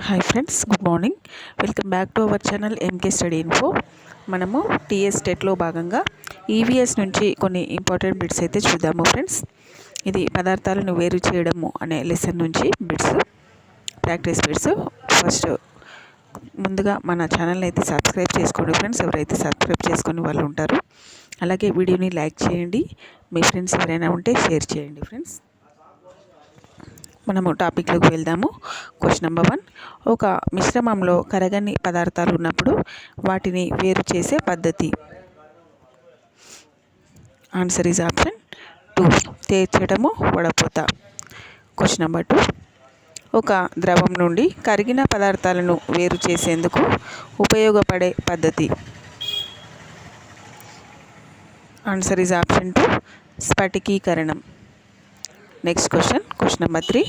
Hi friends, good morning. Welcome back to our channel MK study info. మనము TS టెట్లో భాగంగా EVS నుంచి కొన్ని ఇంపార్టెంట్ బిట్స్ అయితే చూద్దాము ఫ్రెండ్స్. ఇది పదార్థాలను వేరు చేయడము అనే లెసన్ నుంచి బిట్స్, ప్రాక్టీస్ బిట్స్. ఫస్ట్ ముందుగా మన ఛానల్ని అయితే సబ్స్క్రైబ్ చేసుకోండి ఫ్రెండ్స్, ఎవరైతే సబ్స్క్రైబ్ చేసుకుని వాళ్ళు ఉంటారు. అలాగే వీడియోని లైక్ చేయండి, మీ ఫ్రెండ్స్ ఎవరైనా ఉంటే షేర్ చేయండి ఫ్రెండ్స్. మనము టాపిక్లోకి వెళ్దాము. Question number 1. ఒక మిశ్రమంలో కరగని పదార్థాలు ఉన్నప్పుడు వాటిని వేరు చేసే పద్ధతి. ఆన్సర్ ఈజ్ ఆప్షన్ 2, తేర్చడము, వడపోత. Question number 2. ఒక ద్రవం నుండి కరిగిన పదార్థాలను వేరు చేసేందుకు ఉపయోగపడే పద్ధతి. ఆన్సర్ ఈజ్ ఆప్షన్ 2, స్ఫటికీకరణం. Next question number 3.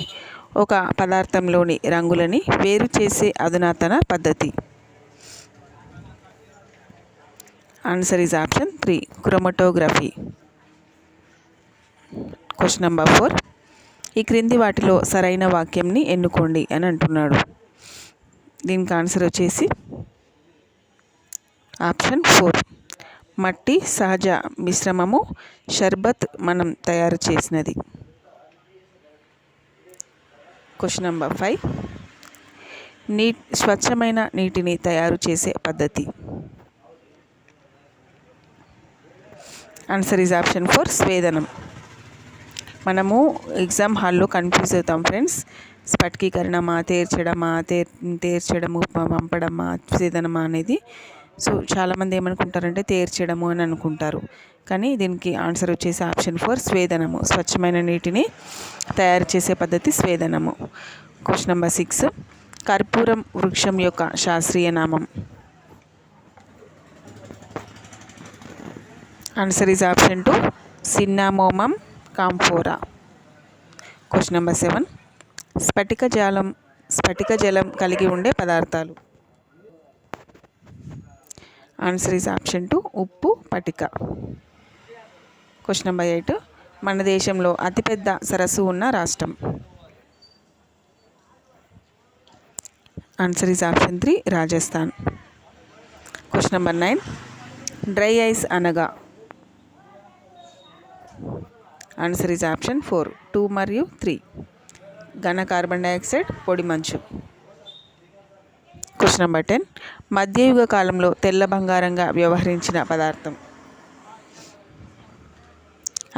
ఒక పదార్థంలోని రంగులని వేరు చేసే అధునాతన పద్ధతి. Answer is option 3, chromatography. Question number 4. ఈ క్రింది వాటిలో సరైన వాక్యంని ఎన్నుకోండి అని అంటున్నాడు. దీనికి ఆన్సర్ వచ్చేసి ఆప్షన్ 4, మట్టి సహజ మిశ్రమము, షర్బత్ మనం తయారు చేసినది. Question number 5. స్వచ్ఛమైన నీటిని తయారు చేసే పద్ధతి. Answer is option 4, స్వేదనం. మనము ఎగ్జామ్ హాల్లో కన్ఫ్యూజ్ అవుతాం ఫ్రెండ్స్. స్ఫటికీకరణమా, తేర్చడము, పంపడమా, స్వేదనమా అనేది. సో చాలామంది ఏమనుకుంటారంటే తేర్చడము అని అనుకుంటారు, కానీ దీనికి ఆన్సర్ వచ్చేసి ఆప్షన్ 4, స్వేదనము. స్వచ్ఛమైన నీటిని తయారు చేసే పద్ధతి స్వేదనము. Question number 6. కర్పూరం వృక్షం యొక్క శాస్త్రీయ నామం. Answer is option 2, cinnamomum camphora. Question number 7. స్ఫటిక జలం కలిగి ఉండే పదార్థాలు. ఆన్సర్ ఈజ్ ఆప్షన్ 2, ఉప్పు, పటిక. Question number 8. మన దేశంలో అతిపెద్ద సరస్సు ఉన్న రాష్ట్రం. Answer is option 3, Rajasthan. Question number 9. Dry ice అనగా. ఆన్సర్ ఈజ్ ఆప్షన్ 4, 2 మరియు 3. ఘన కార్బన్ డైఆక్సైడ్, పొడి మంచు. Question number 10. మధ్యయుగ కాలంలో తెల్ల బంగారంగా వ్యవహరించిన పదార్థం.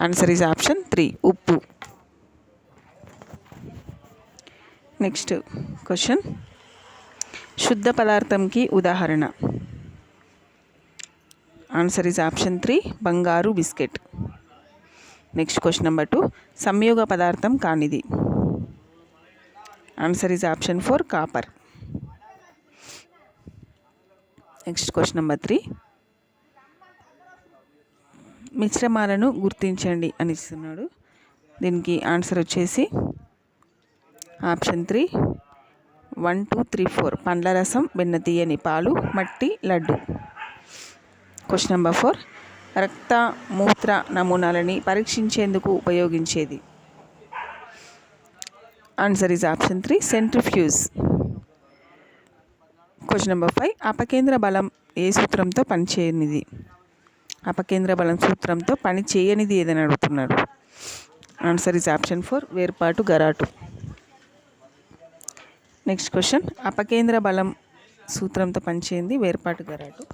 ఆన్సర్ ఈజ్ ఆప్షన్ 3, ఉప్పు. Next question. శుద్ధ పదార్థంకి ఉదాహరణ. ఆన్సర్ ఈజ్ ఆప్షన్ 3, బంగారు బిస్కెట్. Next question number 2. సంయోగ పదార్థం కానిది. Answer is option 4, copper. Next question number 3. మిశ్రమాలను గుర్తించండి అని ఇస్తున్నాడు. దీనికి ఆన్సర్ వచ్చేసి ఆప్షన్ 3, 1, 2, 3, 4. పండ్ల రసం, వెన్న తీయని పాలు, మట్టి, లడ్డు. Question number 4. రక్త మూత్ర నమూనాలని పరీక్షించేందుకు ఉపయోగించేది. Answer is option 3, centrifuge. Question number 5. అపకేంద్ర బలం ఏ సూత్రంతో పనిచేయనిది. అపకేంద్ర బలం సూత్రంతో పని చేయనిది ఏదని అడుగుతున్నాడు. ఆన్సర్ ఈజ్ ఆప్షన్ 4, వేర్పాటు గరాటు. Next question. అపకేంద్ర బలం సూత్రంతో పనిచేయంది వేర్పాటు గరాటు.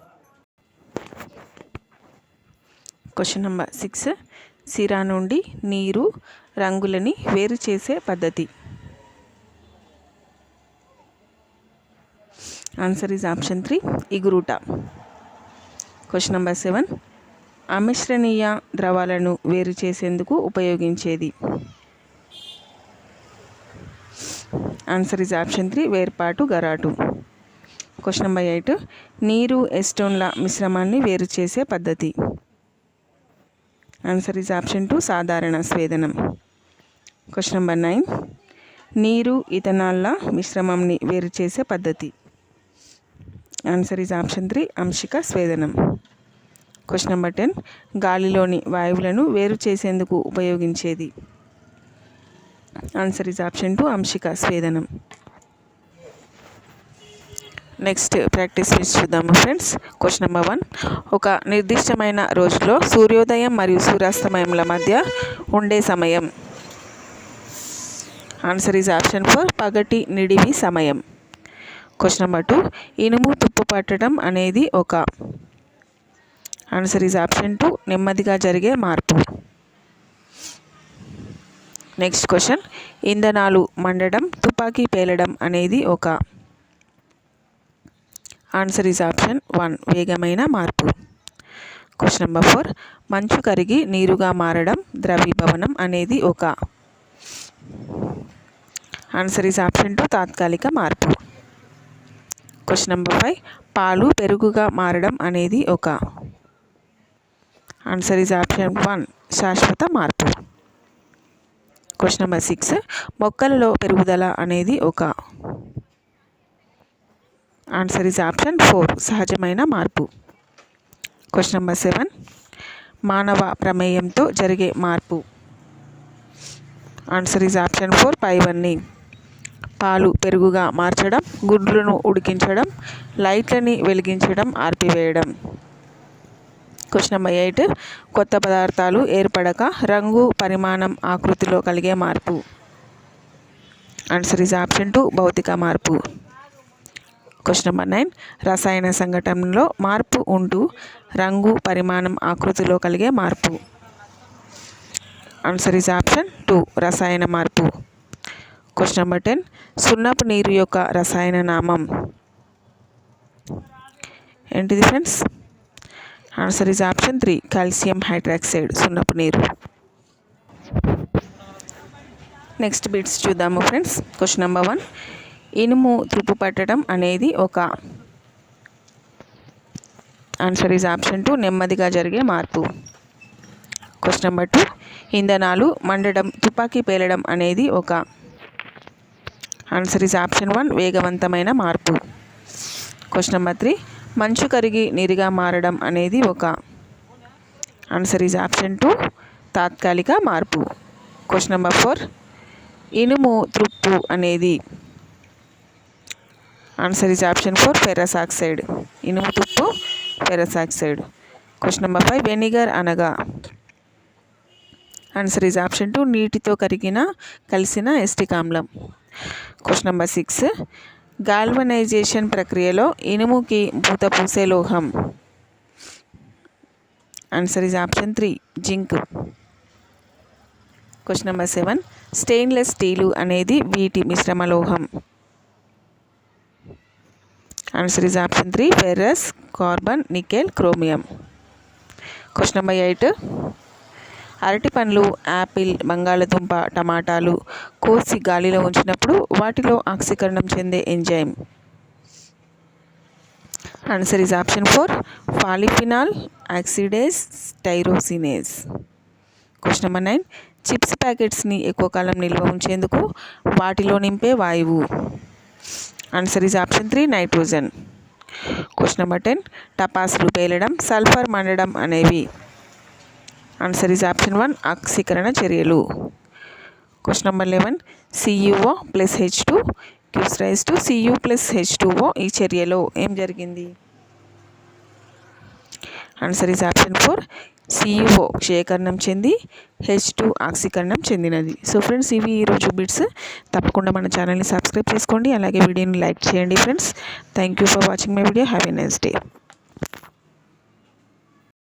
Question number 6. సిరా నుండి నీరు రంగులని వేరు చేసే పద్ధతి. ఆన్సర్ ఈజ్ ఆప్షన్ 3, ఇగురుట. Question number 7. అమిశ్రణీయ ద్రవాలను వేరు చేసేందుకు ఉపయోగించేది. ఆన్సర్ ఈజ్ ఆప్షన్ 3, వేర్పాటు గరాటు. Question number 8. నీరు, ఎస్టోన్ల మిశ్రమాన్ని వేరు చేసే పద్ధతి. ఆన్సర్ ఈజ్ ఆప్షన్ 2, సాధారణ స్వేదనం. Question number 9. నీరు, ఇథనాల్ల మిశ్రమంని వేరు చేసే పద్ధతి. ఆన్సర్ ఈజ్ ఆప్షన్ 3, అంశిక స్వేదనం. Question number 10. గాలిలోని వాయువులను వేరు చేసేందుకు ఉపయోగించేది. ఆన్సర్ ఈజ్ ఆప్షన్ 2, అంశిక స్వేదనం. నెక్స్ట్ ప్రాక్టీస్ బిట్స్ చూద్దాము ఫ్రెండ్స్. Question number 1. ఒక నిర్దిష్టమైన రోజులో సూర్యోదయం మరియు సూర్యాస్తమయంల మధ్య ఉండే సమయం. ఆన్సర్ ఈజ్ ఆప్షన్ 4 పగటి నిడివి సమయం. Question number 2. ఇనుము తుప్పు పట్టడం అనేది ఒక. ఆన్సర్ ఈజ్ ఆప్షన్ 2 నెమ్మదిగా జరిగే మార్పు. Next question. ఇంధనాలు మండడం తుపాకీ పేలడం అనేది ఒక. ఆన్సర్ ఈజ్ ఆప్షన్ 1 వేగమైన మార్పు. Question number 4. మంచు కరిగి నీరుగా మారడం ద్రవీభవనం అనేది ఒక. ఆన్సర్ ఈజ్ ఆప్షన్ 2 తాత్కాలిక మార్పు. Question number 5. పాలు పెరుగుగా మారడం అనేది ఒక. ఆన్సర్ ఈజ్ ఆప్షన్ 1 శాశ్వత మార్పు. Question number 6. మొక్కలలో పెరుగుదల అనేది ఒక. ఆన్సర్ ఈజ్ ఆప్షన్ 4 సహజమైన మార్పు. Question number 7. మానవ ప్రమేయంతో జరిగే మార్పు. ఆన్సర్ ఈజ్ ఆప్షన్ 4 పైవన్నీ. పాలు పెరుగుగా మార్చడం, గుడ్లను ఉడికించడం, లైట్లని వెలిగించడం, ఆర్పివేయడం. Question number 8. కొత్త పదార్థాలు ఏర్పడక రంగు, పరిమాణం, ఆకృతిలో కలిగే మార్పు. ఆన్సర్ ఈజ్ ఆప్షన్ 2 భౌతిక మార్పు. Question number 9. రసాయన సంఘటనలో మార్పు ఉంటూ రంగు, పరిమాణం, ఆకృతిలో కలిగే మార్పు. ఆన్సర్ ఈజ్ ఆప్షన్ 2 రసాయన మార్పు. Question number 10. సున్నపు నీరు యొక్క రసాయన నామం ఏంటిది friends? Answer is option 3 calcium hydroxide సున్నపు నీరు. నెక్స్ట్ బిట్స్ చూద్దాము ఫ్రెండ్స్. Question number 1. ఇనుము తుప్పు పట్టడం అనేది ఒక. ఆన్సర్ ఈజ్ ఆప్షన్ 2 నెమ్మదిగా జరిగే మార్పు. Question number 2. ఇంధనాలు మండడం తుపాకీ పేలడం అనేది ఒక. ఆన్సర్ ఈజ్ ఆప్షన్ 1 వేగవంతమైన మార్పు. Question number 3. మంచు కరిగి నీరుగా మారడం అనేది ఒక. ఆన్సర్ ఈజ్ ఆప్షన్ 2 తాత్కాలిక మార్పు. Question number 4. ఇనుము తుప్పు అనేది. Answer is option 4 ferrous oxide. ఇనుము తుప్పు ferrous oxide. Question number 5. Vinegar అనగా. ఆన్సర్ ఈజ్ ఆప్షన్ 2 నీటితో కలిసిన ఎస్టిక్ ఆమ్లం. Question number 6. గాల్వనైజేషన్ ప్రక్రియలో ఇనుముకి పూత పూసే లోహం. Answer is option 3 zinc. Question number 7. Stainless steel అనేది వీటి మిశ్రమ లోహం. Answer is option 3 ferrous, carbon, nickel, chromium. Question number 8. అరటి పండ్లు, యాపిల్, బంగాళదుంప, టమాటాలు కోసి గాలిలో ఉంచినప్పుడు వాటిలో ఆక్సీకరణం చెందే enzyme. Answer is option 4 polyphenol oxidase tyrosinase. Question number 9. Chips ప్యాకెట్స్ని ఎక్కువ కాలం నిల్వ ఉంచేందుకు వాటిలో నింపే వాయువు. Answer is option 3 nitrogen. Question number 10. టపాసులు పేలడం, సల్ఫర్ మండడం అనేవి. ఆన్సర్ ఈజ్ ఆప్షన్ 1 ఆక్సీకరణ చర్యలు. Question number 11. CuO + H2 gives rise to Cu + H2O. ఈ చర్యలో ఏం జరిగింది? ఆన్సర్ ఈజ్ ఆప్షన్ 4 CuO క్షయకరణం చెంది H2 ఆక్సీకరణం చెందినది. సో ఫ్రెండ్స్ ఇవి ఈరోజు బిట్స్. తప్పకుండా మన ఛానల్ని సబ్స్క్రైబ్ చేసుకోండి, అలాగే వీడియోని లైక్ చేయండి friends. Thank you for watching my video. Have a nice day.